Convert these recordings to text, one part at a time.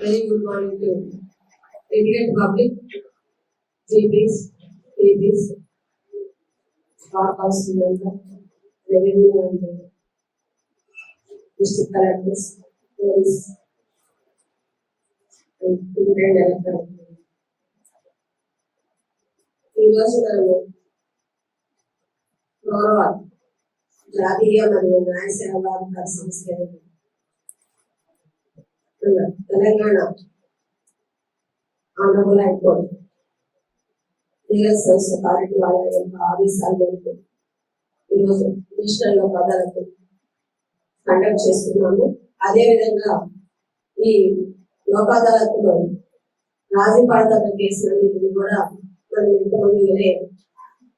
Very good morning to Indian public, GPs, PPs, Bar Council member, revenue and district collectors, police, and Indian electorate. ఈ రోజు మనము గౌరవ జాతీయ మరియు న్యాయ సేవాధికార సంస్థ Telangana honourable high court legal service authority వాళ్ళ యొక్క ఆదేశాల మేరకు ఈరోజు నేషనల్ లోక్ అదాలత్ కండక్ట్ చేస్తున్నాము. అదేవిధంగా ఈ లోక్ అదాలత్లో రాజీ పడదగ్గ కేసులన్నింటినీ కూడా మనం ఇంతమంది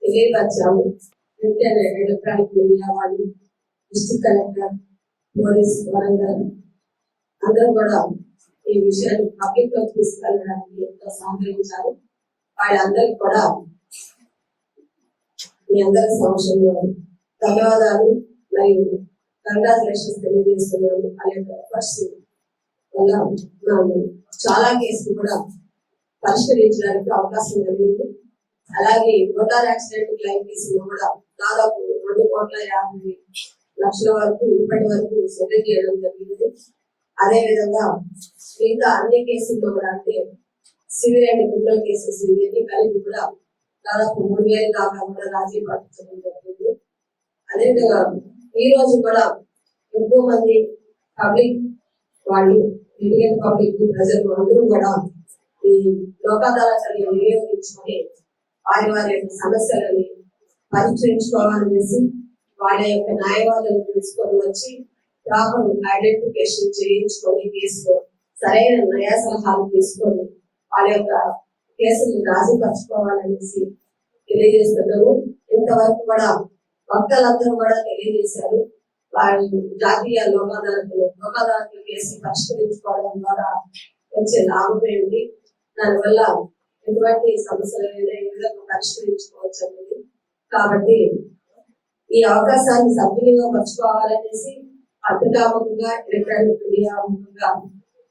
తెలియపరిచాము. ఎలక్ట్రానిక్ మీడియా వాళ్ళు, డిస్ట్రిక్ట్ కలెక్టర్, పోలీస్, వరంగల్ అందరూ కూడా ఈ విషయాన్ని పబ్లిక్ లో తీసుకెళ్ళడానికి ఎంతో సహకరించారు. వాళ్ళందరికీ కూడా మీ అందరి సమక్షంలో ధన్యవాదాలు మరియు కంగ్రాచులేషన్స్ తెలియజేస్తున్నాను. ఆ యొక్క ఎఫర్ట్స్ వల్ల మనం చాలా కేసులు కూడా పరిష్కరించడానికి అవకాశం కలిగింది. అలాగే మోటార్ యాక్సిడెంట్ క్లైమ్ కేసులు కూడా దాదాపు 2,50,00,000 వరకు ఇప్పటి వరకు సెటిల్ చేయడం జరిగింది. అదేవిధంగా మిగతా అన్ని కేసుల్లో కూడా అంటే సివిల్ అండ్ క్రిమినల్ కేసెస్ ఇవన్నీ కలిపి కూడా దాదాపు 3,000 దాకా కూడా రాజీ పట్టించడం జరిగింది. అదేవిధంగా ఈ రోజు కూడా ఎక్కువ మంది పబ్లిక్ వాళ్ళు, ఇండియన్ పబ్లిక్ ప్రజలు అందరూ కూడా ఈ లోక్ అదాలత్లను వినియోగించుకొని వారి యొక్క సమస్యలని పరిష్కరించుకోవాలనేసి వాళ్ళ యొక్క న్యాయవాదులను తీసుకొని వచ్చి ప్రాపర్ ఐడెంటిఫికేషన్ చేయించుకొని కేసులో సరైన న్యాయ సలహాలు తీసుకొని వాళ్ళ యొక్క కేసులు రాజీపరచుకోవాలనేసి తెలియజేస్తున్నాము. ఇంతవరకు కూడా వక్తలందరూ కూడా తెలియజేశారు. వారి జాతీయ లోక్ అదాలత్లు కేసులు పరిష్కరించుకోవడం ద్వారా వచ్చే లాభం ఏంటి, దానివల్ల ఎటువంటి సమస్యలు ఈ విధంగా పరిష్కరించుకోవచ్చు అనేది. కాబట్టి ఈ అవకాశాన్ని సద్వినియోగపరచుకోవాలనేసి పత్రికాముఖంగా, ఎలక్ట్రానిక్ మీడియా ముఖంగా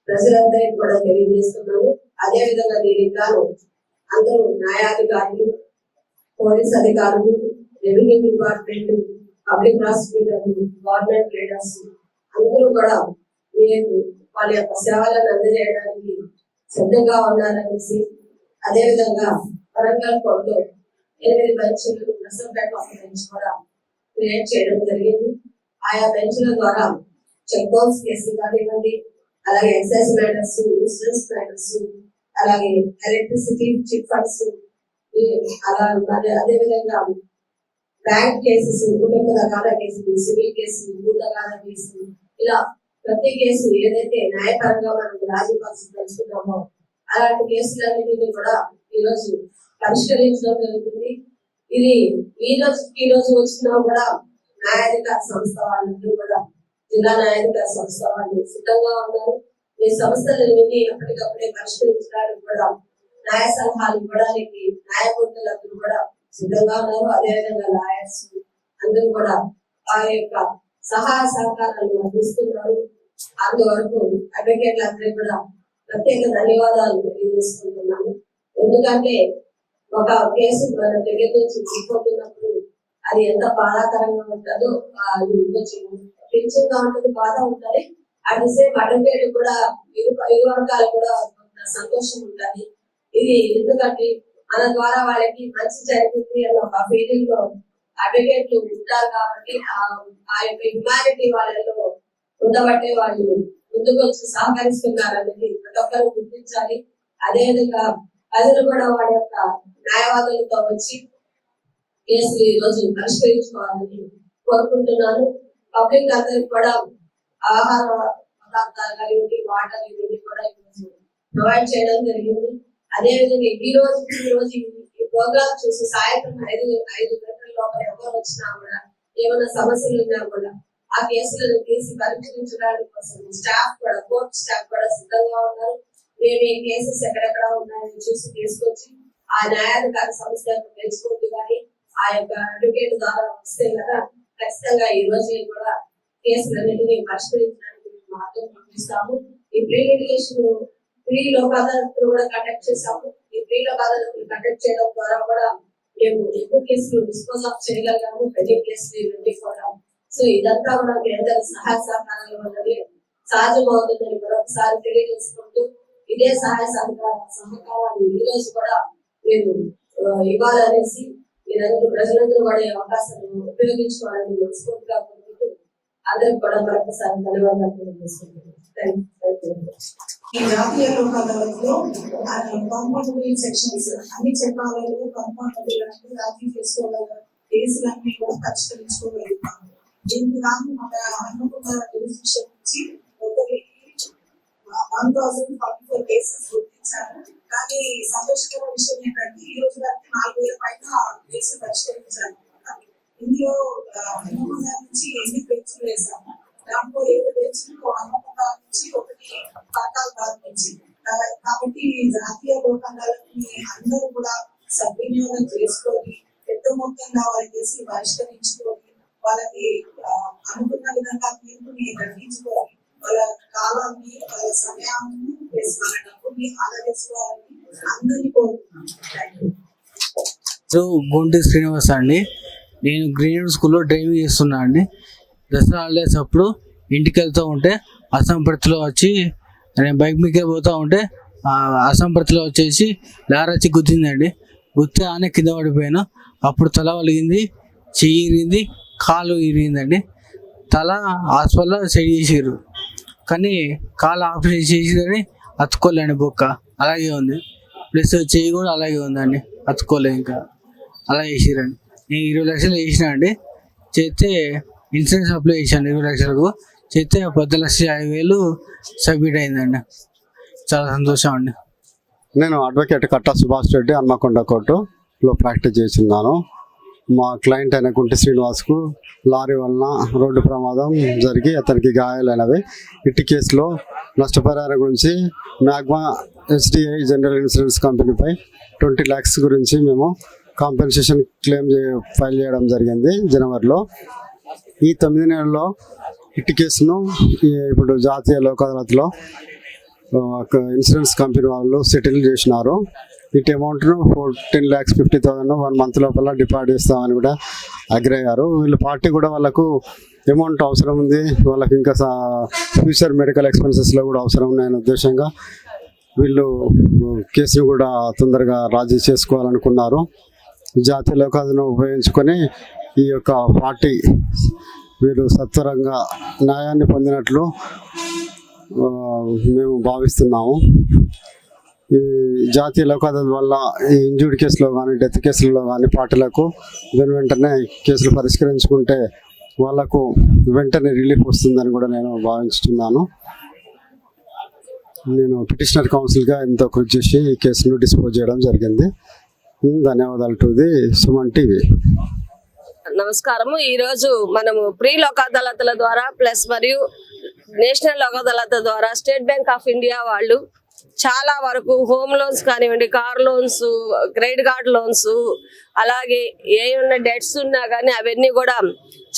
ప్రజలందరికీ కూడా తెలియజేస్తున్నాను. అదే విధంగా దీనికి గాను అందరూ న్యాయాధికారులు, పోలీస్ అధికారులు, రెవెన్యూ డిపార్ట్మెంట్, పబ్లిక్ ప్రాసిక్యూటర్లు, గవర్నమెంట్ లీడర్స్ అందరూ కూడా మీకు వాళ్ళ యొక్క సేవలను అందజేయడానికి సిద్ధంగా ఉన్నారనేసి, అదేవిధంగా వరంగల్ కోర్టులో 8 బెంచ్లు, నర్సంపేట బెంచ్ కూడా క్రియేట్ చేయడం జరిగింది. ఆయా బెంచ్ల ద్వారా చెక్ బౌన్స్ కేసులు కానివ్వండి, అలాగే ఎక్సైజ్ మ్యాటర్స్, ఇన్సూరెన్స్ మ్యాటర్స్, అలాగే ఎలక్ట్రిసిటీ చిట్ ఫండ్స్, అదేవిధంగా బ్యాంక్ కేసెస్, కుటుంబ తగాదా కేసులు, సివిల్ కేసులు, భూ తగాదా కేసులు, ఇలా ప్రతి కేసు ఏదైతే న్యాయపరంగా మనం రాజీపరిస్థితి తెలుసుకున్నామో అలాంటి కేసులన్నింటినీ కూడా ఈరోజు పరిష్కరించడం జరుగుతుంది. ఇది ఈ రోజు వచ్చినా కూడా న్యాయాధికార సంస్థ వాళ్ళందరూ కూడా, జిల్లా న్యాయాధికార సంస్థ వాళ్ళు సిద్ధంగా ఉన్నారు. ఈ సమస్యలన్నింటినీ ఎప్పటికప్పుడే పరిష్కరించడానికి కూడా న్యాయ సలహాలు ఇవ్వడానికి న్యాయమూర్తులందరూ కూడా సిద్ధంగా ఉన్నారు. అదేవిధంగా లాయర్స్ అందరూ కూడా వారి యొక్క సహాయ సహకారాలు అందిస్తున్నారు. అందువరకు అడ్వకేట్లు అందరూ కూడా ప్రత్యేక ధన్యవాదాలు తెలియజేసుకుంటున్నాను. ఎందుకంటే ఒక కేసు మన దగ్గర నుంచి వెళ్ళిపోతున్నప్పుడు అది ఎంత బాధాకరంగా ఉంటుందో, అది కొంచెం టెన్షన్ గా ఉంటుంది, బాధ ఉంటుంది. అట్ ది సేమ్ అడ్వకేట్ కూడా ఇరు వర్గాలు కూడా సంతోషం ఉంటుంది. ఇది ఎందుకంటే మన ద్వారా వాళ్ళకి మంచి జరిగింది అన్న ఒక ఫీలింగ్ లో అడ్వకేట్లు ఉంటారు. కాబట్టి ఆ యొక్క హ్యుమానిటీ వాళ్ళలో ఉండబట్టే వాళ్ళు ముందుకు వచ్చి సహకరిస్తున్నారనేది ప్రతి ఒక్కరు గుర్తించాలి. అదేవిధంగా ప్రజలు కూడా వాళ్ళ యొక్క న్యాయవాదులతో వచ్చి కేసులు ఈ రోజు పరిష్కరించుకోవాలని కోరుకుంటున్నాను. పబ్లిక్ అందరికి కూడా ఆహార పదార్థాలు కానివ్వండి, వాటర్ ఇవన్నీ కూడా ఈరోజు ప్రొవైడ్ చేయడం జరిగింది. అదేవిధంగా ఈ రోజు ఈ ప్రోగ్రామ్ చూసి సాయంత్రం 5 గంటల లోపల ఎవరు వచ్చినా కూడా ఏమైనా సమస్యలు ఉన్నా కూడా ఆ కేసులను తీసి పరిష్కరించడానికి కోసం స్టాఫ్ కూడా, కోర్టు స్టాఫ్ కూడా సిద్ధంగా ఉన్నారు. మేము ఈ కేసెస్ ఎక్కడెక్కడ ఉన్నాయని చూసి తీసుకొచ్చి ఆ న్యాయాధికార సంస్థ తెలుసుకోండి. కానీ ఆ యొక్క అడ్వకేట్ ద్వారా వస్తే కదా ఖచ్చితంగా ఈ రోజు కూడా కేసులన్నింటినీ పరిష్కరించడానికి మార్గం చూపిస్తాము. ఈ ప్రీ లిటిగేషన్ ప్రీ లోక్ అదాలత్లు కూడా కండక్ట్ చేశాము. ఈ ప్రీ లోక్ అదాలత్లు కండక్ట్ చేయడం ద్వారా కూడా మేము ఎక్కువ కేసులు డిస్పోజ్ ఆఫ్ చేయగలిగాము, పెండింగ్ కేసులు ఇవన్నీ కూడా. సో ఇదంతా కూడా మీ అందరి సహాయ సహకారాల వల్లనే సాధ్యమవుతుందని మరొకసారి తెలియజేసుకుంటూ, ఇదే సహాయ సహకారాలు ఈ రోజు కూడా మేము ఇవ్వాలనేసి మీరందరూ ప్రజలందరూ కూడా ఈ అవకాశాన్ని ఉపయోగించుకోవాలని మనస్ఫూర్తిగా కోరుకుంటూ అందరికి కూడా మరొకసారి ధన్యవాదాలు తెలియజేసుకుంటున్నాను. ఈ జాతీయ లోక్ అదాలత్లో కాంపౌండబుల్ సెక్షన్స్ అన్ని చట్టాలలో కాంపౌండబుల్ అంటే రాజీ చేసుకోగల కేసులన్నీ కూడా పరిష్కరించుకోగలుగుతాము. దీనికి గాను మన హన్మకొండ జ్యూరిస్డిక్షన్ నుంచి 1044 కేసెస్ గుర్తించారు. కానీ సంతోషకర విషయం ఏంటంటే ఈ రోజు వరకు 4000 పైన కేసులు పరిష్కరించారు. ఇందులో హన్మకొండ నుంచి 8 బెంచ్లు వేశాము. దాంట్లో 7 బెంచ్లు హన్మకొండ నుంచి, 1 పాతాళ్ నుంచి. కాబట్టి జాతీయ లోక్ అదాలత్ని అందరూ కూడా సద్వినియోగం చేసుకొని పెద్ద మొత్తంగా వాళ్ళ కేసులు పరిష్కరించుకొని వాళ్ళకి అనుకున్న విధంగా తీర్పుని దక్కించుకొని వాళ్ళ కాలాన్ని, వాళ్ళ సమయాన్ని, వాళ్ళ డబ్బుని ఆదా చేసుకోవాలని అందరినీ కోరుతున్నాను. గొంటి శ్రీనివాస్ అండి. నేను గ్రీన్ స్కూల్లో డ్రైవింగ్ చేస్తున్నా అండి. దసరా హాలిడేస్ అప్పుడు ఇంటికి వెళ్తూ ఉంటే అసంపర్తిలో వచ్చి నేను బైక్ మీకే పోతూ ఉంటే అసంపర్తిలో వచ్చేసి లారీ వచ్చి గుద్దిందండి. గుత్తి ఆనే కింద పడిపోయాను. అప్పుడు తల వలిగింది, చెయ్యి ఇరిగింది, కాలు ఇరిగిందండి. తల హాస్పిటల్లో సెట్ చేసారు, కానీ కాలు ఆపరేషన్ చేసి కానీ అతుక్కోలేండి. బొక్క అలాగే ఉంది, ప్లస్ చెయ్యి కూడా అలాగే ఉందండి, అతుక్కోలేదు. ఇంకా అలా చేసిరండి. నేను 20 లక్షలు వేసిన అండి. చేస్తే ఇన్సూరెన్స్ అప్లై చేశాను 20 లక్షలకు. చేస్తే 10,50,000 సబ్మిట్ అయిందండి. చాలా సంతోషం అండి. నేను అడ్వకేట్ కట్టా సుభాష్ రెడ్డి హన్మకొండ కోర్టులో ప్రాక్టీస్ చేస్తున్నాను. మా క్లయింట్ అయిన గుంటి శ్రీనివాస్కు లారీ వలన రోడ్డు ప్రమాదం జరిగి అతనికి గాయాలైనవి. ఇట్టి కేసులో నష్టపరిహారం గురించి మ్యాగ్మా HDI జనరల్ ఇన్సూరెన్స్ కంపెనీపై 20 lakhs గురించి మేము కాంపెన్సేషన్ క్లెయిమ్ ఫైల్ చేయడం జరిగింది జనవరిలో. ఈ 9 నెలల్లో ఇట్టి కేసును ఇప్పుడు జాతీయ లోక్ అదాలత్లో ఇన్సూరెన్స్ కంపెనీ వాళ్ళు సెటిల్ చేసినారు. ఇటు అమౌంట్ను 14,50,000 1 month లోపల డిపాజిట్ చేస్తామని కూడా అగ్రి అయ్యారు. వీళ్ళు పార్టీ కూడా వాళ్ళకు అమౌంట్ అవసరం ఉంది, వాళ్ళకి ఇంకా ఫ్యూచర్ మెడికల్ ఎక్స్పెన్సెస్లో కూడా అవసరం ఉన్నాయనే ఉద్దేశంగా వీళ్ళు కేసును కూడా తొందరగా రాజీ చేసుకోవాలనుకున్నారు. జాతీయ లోక్ అదాలత్ను ఉపయోగించుకొని ఈ యొక్క పార్టీ వీళ్ళు సత్వరంగా న్యాయాన్ని పొందినట్లు మేము భావిస్తున్నాము. ఈ జాతీయ లోక్ అదాలత్ వల్ల ఈ ఇంజూర్డ్ కేసులో కానీ, డెత్ కేసులలో కానీ పార్టీలకు వెంటనే కేసులు పరిష్కరించుకుంటే వాళ్లకు వెంటనే రిలీఫ్ వస్తుందని కూడా నేను భావించుతున్నాను. నేను పిటిషనర్ కౌన్సిల్గా ఎంతో కృషి చేసి ఈ కేసును డిస్పోజ్ చేయడం జరిగింది. ధన్యవాదాలు టు ది సుమన్ టీవీ. నమస్కారము. ఈరోజు మనము ప్రీ లోక్ అదాలత్ల ద్వారా ప్లస్ మరియు నేషనల్ లోక్ అదాలత్ ద్వారా స్టేట్ బ్యాంక్ ఆఫ్ ఇండియా వాళ్ళు చాలా వరకు హోమ్ లోన్స్ కానివ్వండి, car loans, credit card loans, అలాగే ఏమన్నా డెట్స్ ఉన్నా కానీ అవన్నీ కూడా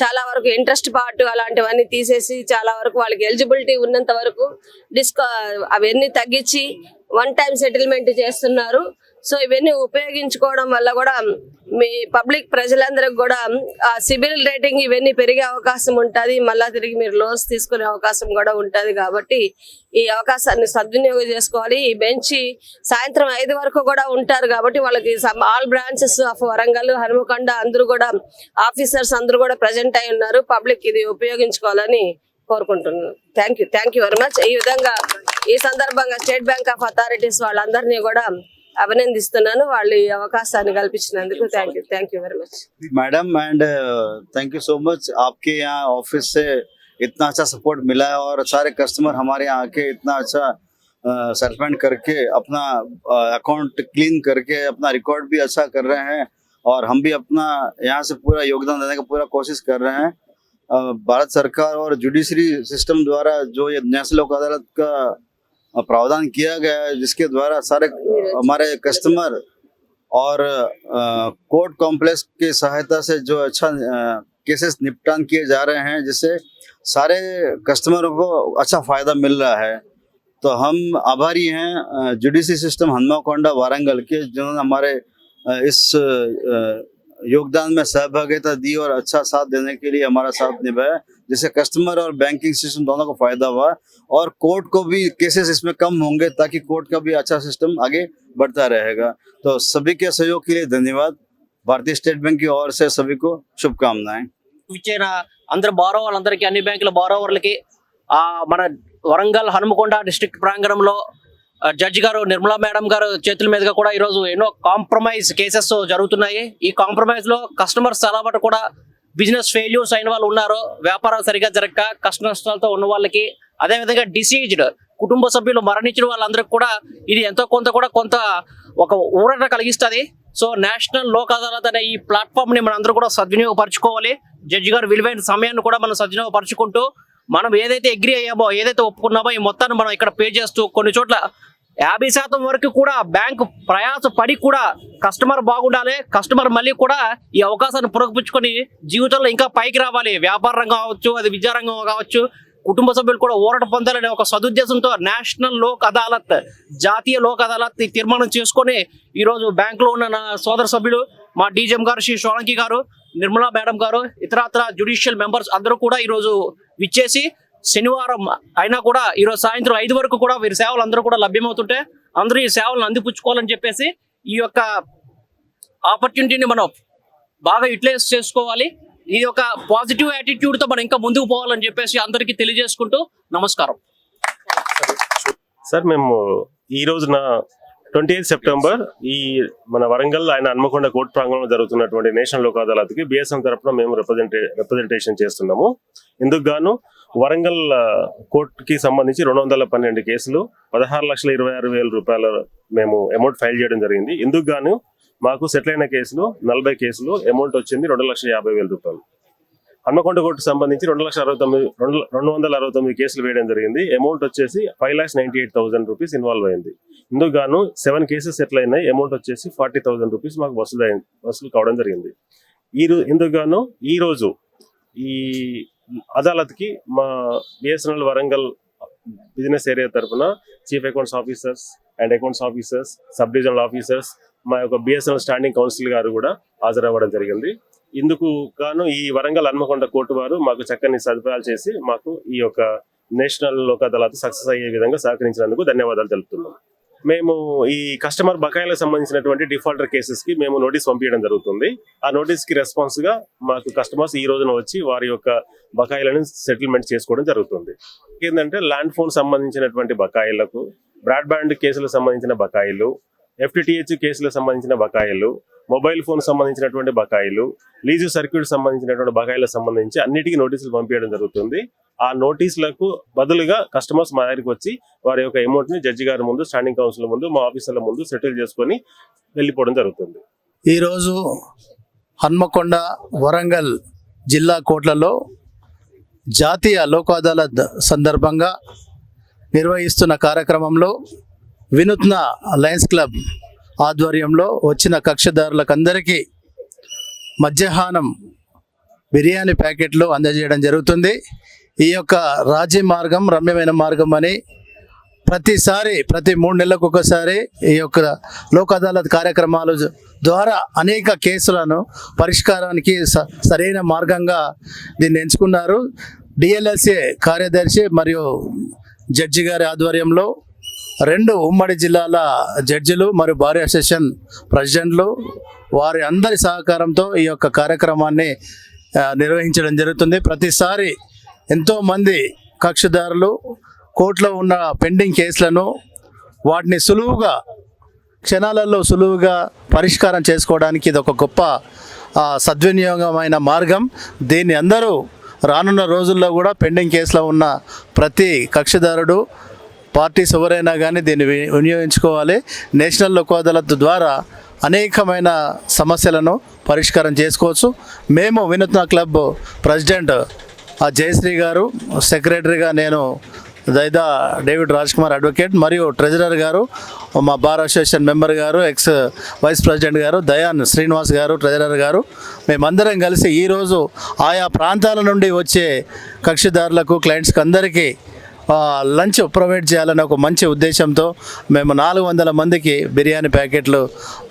చాలా వరకు ఇంట్రెస్ట్ పార్ట్ అలాంటివన్నీ తీసేసి చాలా వరకు వాళ్ళకి ఎలిజిబిలిటీ ఉన్నంత వరకు అవన్నీ తగ్గించి 1 time సెటిల్మెంట్ చేస్తున్నారు. సో ఇవన్నీ ఉపయోగించుకోవడం వల్ల కూడా మీ పబ్లిక్ ప్రజలందరికి కూడా సిబిల్ రేటింగ్ ఇవన్నీ పెరిగే అవకాశం ఉంటుంది. మళ్ళీ తిరిగి మీరు లోన్స్ తీసుకునే అవకాశం కూడా ఉంటుంది. కాబట్టి ఈ అవకాశాన్ని సద్వినియోగం చేసుకోవాలి. ఈ బెంచ్ సాయంత్రం 5 వరకు కూడా ఉంటారు. కాబట్టి వాళ్ళకి all branches of Warangal, Hanumakonda అందరూ కూడా ఆఫీసర్స్ అందరూ కూడా ప్రజెంట్ అయి ఉన్నారు. పబ్లిక్ ఇది ఉపయోగించుకోవాలని కోరుకుంటున్నాను. Thank you very much. ఈ విధంగా ఈ సందర్భంగా స్టేట్ బ్యాంక్ ఆఫ్ అథారిటీస్ వాళ్ళందరినీ కూడా అభినందిస్తున్నాను. వాళ్ళు ఈ అవకాశాన్ని కల్పించినందుకు thank you very much madam and thank you so much. आपके यहाँ ऑफिस से इतना अच्छा सपोर्ट मिला है और सारे कस्टमर हमारे यहाँ आके इतना अच्छा सेटलमेंट करके अपना अकाउंट क्लीन करके अपना रिकॉर्ड भी अच्छा कर रहे हैं और हम भी अपना यहाँ से पूरा योगदान देने का पूरा कोशिश कर रहे हैं. भारत सरकार और जुडिशरी सिस्टम द्वारा जो ये नेशनल लोक अदालत का प्रावधान किया गया है, जिसके द्वारा सारे हमारे कस्टमर और कोर्ट कॉम्प्लेक्स की सहायता से जो अच्छा केसेस निपटान किए जा रहे हैं, जिससे सारे कस्टमरों को अच्छा फायदा मिल रहा है. तो हम आभारी हैं जुडिशरी सिस्टम हनुमाकोंडा वारंगल के, जिन्होंने हमारे इस योगदान में सहभागिता दी और अच्छा साथ देने के लिए हमारा साथ निभाया, जिससे कस्टमर और बैंकिंग सिस्टम दोनों को फायदा हुआ और कोर्ट को भी केसेस इसमें कम होंगे, ताकि कोर्ट का भी अच्छा सिस्टम आगे बढ़ता रहेगा। तो सभी के सहयोग के लिए धन्यवाद। भारतीय स्टेट बैंक की ओर से सभी को शुभकामनाएं। ఇచ్చిన అందరు బారోవర్లందరికీ, అన్ని బ్యాంకుల బారోవర్లకి, మన వరంగల్ హనుమకొండ డిస్ట్రిక్ట్ ప్రాంగణంలో జడ్జి గారు నిర్మలా మేడం గారు చేతుల మీదుగా కూడా ఈరోజు ఎన్నో కాంప్రమైజ్ కేసెస్ జరుగుతున్నాయి. ఈ కాంప్రమైజ్ లో కస్టమర్స్ చాలా మటు కూడా బిజినెస్ ఫెయిల్యూర్స్ అయిన వాళ్ళు ఉన్నారు, వ్యాపారం సరిగా జరగక కష్ట నష్టాలతో ఉన్న వాళ్ళకి, అదేవిధంగా డిసీజ్డ్ కుటుంబ సభ్యులు మరణించిన వాళ్ళందరికీ కూడా ఇది ఎంతో కొంత ఒక ఊరట కలిగిస్తుంది. సో నేషనల్ లోక్ అదాలత్ అనే ఈ ప్లాట్ఫామ్ ని మనందరూ కూడా సద్వినియోగపరచుకోవాలి. జడ్జి గారు విలువైన సమయాన్ని కూడా మనం సద్వినియోగపరచుకుంటూ, మనం ఏదైతే అగ్రి అయ్యామో, ఏదైతే ఒప్పుకున్నామో ఈ మొత్తాన్ని మనం ఇక్కడ పే చేస్తూ, కొన్ని చోట్ల 50% వరకు కూడా బ్యాంకు ప్రయాస పడి కూడా కస్టమర్ బాగుండాలి, కస్టమర్ మళ్ళీ కూడా ఈ అవకాశాన్ని పురగపుచ్చుకొని జీవితంలో ఇంకా పైకి రావాలి. వ్యాపార రంగం కావచ్చు, అది విద్యారంగం కావచ్చు, కుటుంబ సభ్యులు కూడా ఊరట పొందాలనే ఒక సదుద్దేశంతో నేషనల్ లోక్ అదాలత్, జాతీయ లోక్ అదాలత్ తీర్మానం చేసుకొని ఈరోజు బ్యాంకులో ఉన్న నా సోదర సభ్యులు, మా డీజీఎం గారు శ్రీ సోలంకి గారు, నిర్మలా మేడం గారు, ఇతరత్ర జ్యుడిషియల్ మెంబర్స్ అందరూ కూడా ఈరోజు విచ్చేసి, శనివారం అయినా కూడా ఈరోజు సాయంత్రం 5 వరకు కూడా వీరి సేవలు అందరూ కూడా లభ్యమవుతుంటే అందరూ ఈ సేవలను అందిపుచ్చుకోవాలని చెప్పేసి ఈ యొక్క ఆపర్చునిటీని మనం బాగా యూటిలైజ్ చేసుకోవాలి. ఇది ఒక పాజిటివ్ యాటిట్యూడ్ తో మనం ఇంకా ముందుకు పోవాలని చెప్పేసి అందరికీ తెలియజేసుకుంటూ నమస్కారం. సార్, మేము ఈ రోజున 28 సెప్టెంబర్ ఈ మన వరంగల్ ఆయన హన్మకొండ కోర్టు ప్రాంగణంలో జరుగుతున్నటువంటి నేషనల్ లోక్ అదాలత్కి బిఎస్ఎం తరఫున మేము రిప్రజెంటేషన్ చేస్తున్నాము. ఇందుకు గాను వరంగల్ కోర్టుకి సంబంధించి 212 కేసులు, 16,26,000 రూపాయల మేము అమౌంట్ ఫైల్ చేయడం జరిగింది. ఇందుకు గాను మాకు సెటిల్ అయిన కేసులు 40 కేసులు, అమౌంట్ వచ్చింది 2,50,000 రూపాయలు. హన్మకొండ కోర్టు సంబంధించి 269 కేసులు వేయడం జరిగింది. అమౌంట్ వచ్చేసి 5,98,000 రూపీస్ ఇన్వాల్వ్ అయింది. ఇందుకు గాను 7 కేసెస్ సెటిల్ అయినాయి. అమౌంట్ వచ్చేసి 40,000 రూపీస్ మాకు వసూలు కావడం జరిగింది. ఇందుకు గాను ఈ రోజు ఈ అదాలత్కి మా బిఎస్ఎన్ఎల్ వరంగల్ బిజినెస్ ఏరియా తరఫున chief accounts officers and accounts officers, sub divisional officers, మా యొక్క బిఎస్ఎన్ఎల్ స్టాండింగ్ కౌన్సిల్ గారు కూడా హాజరవ్వడం జరిగింది. ఇందుకు గాను ఈ వరంగల్ హన్మకొండ కోర్టు వారు మాకు చక్కని సదుపాయాలు చేసి మాకు ఈ యొక్క నేషనల్ లోక్ అదాలత్ సక్సెస్ అయ్యే విధంగా సహకరించినందుకు ధన్యవాదాలు తెలుపుతున్నాం. మేము ఈ కస్టమర్ బకాయిలకు సంబంధించినటువంటి డిఫాల్టర్ కేసెస్ కి మేము నోటీస్ పంపించడం జరుగుతుంది. ఆ నోటీస్ కి రెస్పాన్స్ గా మాకు కస్టమర్స్ ఈ రోజున వచ్చి వారి యొక్క బకాయిలను సెటిల్మెంట్ చేసుకోవడం జరుగుతుంది. ఏంటంటే ల్యాండ్ ఫోన్ సంబంధించినటువంటి బకాయిలకు, బ్రాడ్బ్యాండ్ కేసులకు సంబంధించిన బకాయిలు, FTTH కేసులకు సంబంధించిన బకాయిలు, మొబైల్ ఫోన్ సంబంధించినటువంటి బకాయిలు, లీజు సర్క్యూట్ సంబంధించినటువంటి బకాయిలకు సంబంధించి అన్నిటికీ నోటీసులు పంపించడం జరుగుతుంది. ఆ నోటీసులకు బదులుగా కస్టమర్స్ మా దగ్గరికి వచ్చి వారి యొక్క అమౌంట్ ని జడ్జి గారి ముందు, స్టాండింగ్ కౌన్సిల్ ముందు, మా ఆఫీసర్ల ముందు సెటిల్ చేసుకొని వెళ్ళిపోవడం జరుగుతుంది. ఈరోజు హన్మకొండ, వరంగల్ జిల్లా కోర్టులలో జాతీయ లోక్ అదాలత్ సందర్భంగా నిర్వహిస్తున్న కార్యక్రమంలో వినూత్న లయన్స్ క్లబ్ ఆధ్వర్యంలో వచ్చిన కక్షదారులకందరికీ మధ్యాహ్నం బిర్యానీ ప్యాకెట్లు అందజేయడం జరుగుతుంది. ఈ యొక్క రాజీ మార్గం రమ్యమైన మార్గం అని ప్రతి 3 నెలలకు ఒకసారి ఈ యొక్క లోక్ అదాలత్ కార్యక్రమాల ద్వారా అనేక కేసులను పరిష్కారానికి సరైన మార్గంగా దీన్ని ఎంచుకున్నారు. డిఎల్ఎస్ఏ కార్యదర్శి మరియు జడ్జి గారి ఆధ్వర్యంలో 2 ఉమ్మడి జిల్లాల జడ్జిలు మరియు బార్ అసోసియేషన్ ప్రెసిడెంట్లు వారి అందరి సహకారంతో ఈ యొక్క కార్యక్రమాన్ని నిర్వహించడం జరుగుతుంది. ప్రతిసారి ఎంతోమంది కక్షదారులు కోర్టులో ఉన్న పెండింగ్ కేసులను వాటిని క్షణాలలో సులువుగా పరిష్కారం చేసుకోవడానికి ఇది ఒక గొప్ప సద్వినియోగమైన మార్గం. దీన్ని అందరూ రానున్న రోజుల్లో కూడా పెండింగ్ కేసులో ఉన్న ప్రతి కక్షదారుడు, పార్టీస్ ఎవరైనా కానీ దీన్ని వినియోగించుకోవాలి. నేషనల్ లోక్ అదాలత్ ద్వారా అనేకమైన సమస్యలను పరిష్కారం చేసుకోవచ్చు. మేము వినూత్న క్లబ్ ప్రెసిడెంట్ జయశ్రీ గారు, సెక్రటరీగా నేను దైదా డేవిడ్ రాజ్ కుమార్ అడ్వకేట్, మరియు ట్రెజరర్ గారు మా బార్ అసోసియేషన్ మెంబర్ గారు, ఎక్స్ వైస్ ప్రెసిడెంట్ గారు దయాన్ శ్రీనివాస్ గారు, ట్రెజరర్ గారు, మేమందరం కలిసి ఈరోజు ఆయా ప్రాంతాల నుండి వచ్చే కక్షిదారులకు, క్లయింట్స్కి అందరికీ లంచ్ ప్రొవైడ్ చేయాలనే ఒక మంచి ఉద్దేశంతో మేము 400 మందికి బిర్యానీ ప్యాకెట్లు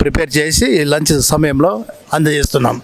ప్రిపేర్ చేసి ఈ లంచ్ సమయంలో అందజేస్తున్నాం.